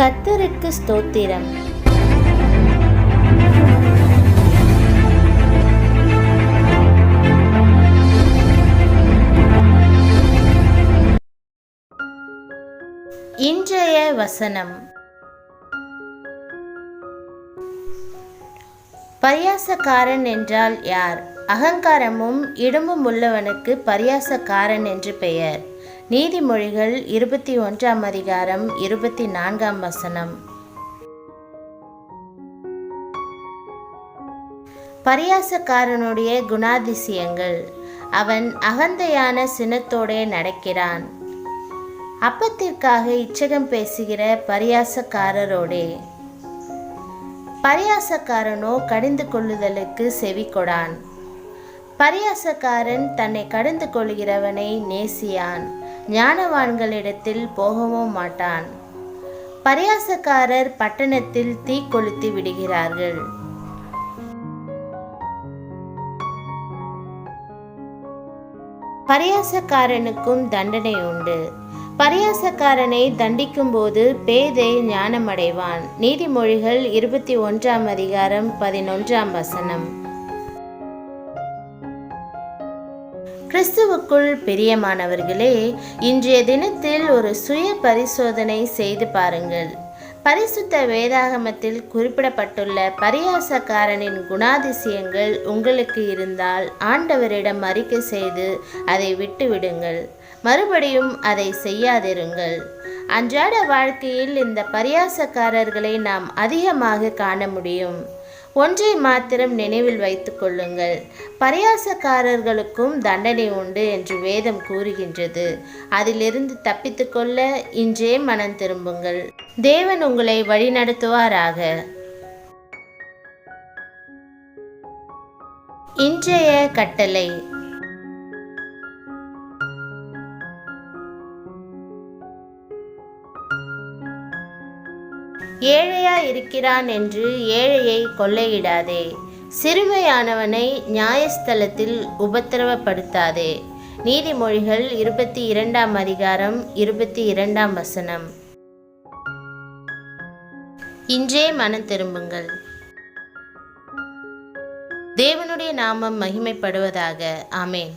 கர்த்தருக்கு ஸ்தோத்திரம். இன்றைய வசனம். பரியாசக்காரன் என்றால் யார்? அகங்காரமும் இடும்பும் உள்ளவனுக்கு பரியாசக்காரன் என்று பெயர். நீதிமொழிகள் 21 அதிகாரம் 24 வசனம். பரியாசக்காரனுடைய குணாதிசயங்கள். அவன் அகந்தையான சினத்தோடே நடக்கிறான். அப்பத்திற்காக இச்சகம் பேசுகிற பரியாசக்காரரோடே. பரியாசக்காரனோ கடிந்து கொள்ளுதலுக்கு செவி கொடான். பரியாசக்காரன் தன்னை கடிந்து கொள்கிறவனை நேசியான். ஞானவான்களிடத்தில் போகவும் மாட்டான். பரியாசக்காரர் பட்டணத்தில் தீ கொளுத்தி விடுகிறார்கள். பரியாசக்காரனுக்கும் தண்டனை உண்டு. பரியாசக்காரனை தண்டிக்கும் போது பேதை ஞானமடைவான். நீதிமொழிகள் 21 அதிகாரம் 11 வசனம். கிறிஸ்துவுக்குள் பிரியமானவர்களே, இன்றைய தினத்தில் ஒரு சுய பரிசோதனை செய்து பாருங்கள். பரிசுத்த வேதாகமத்தில் குறிப்பிடப்பட்டுள்ள பரியாசக்காரனின் குணாதிசயங்கள் உங்களுக்கு இருந்தால் ஆண்டவரிடம் அறிக்கை செய்து அதை விட்டுவிடுங்கள். மறுபடியும் அதை செய்யாதிருங்கள். அன்றாட வாழ்க்கையில் இந்த பரியாசக்காரர்களை நாம் அதிகமாக காண முடியும். ஒன்றை மாத்திரம் நினைவில் வைத்து கொள்ளுங்கள். பரியாசக்காரர்களுக்கும் தண்டனை உண்டு என்று வேதம் கூறுகின்றது. அதிலிருந்து தப்பித்து கொள்ள இன்றே மனம் திரும்புங்கள். தேவன் உங்களை வழிநடத்துவாராக. இன்றைய கட்டளை. ஏழையா இருக்கிறான் என்று ஏழையை கொள்ளையிடாதே. சிறுமையானவனை நியாயஸ்தலத்தில் உபத்திரவப்படுத்தாதே. நீதிமொழிகள் 22 அதிகாரம் 22 வசனம். இன்றே மனம் திரும்புங்கள். தேவனுடைய நாமம் மகிமைப்படுவதாக. ஆமென்.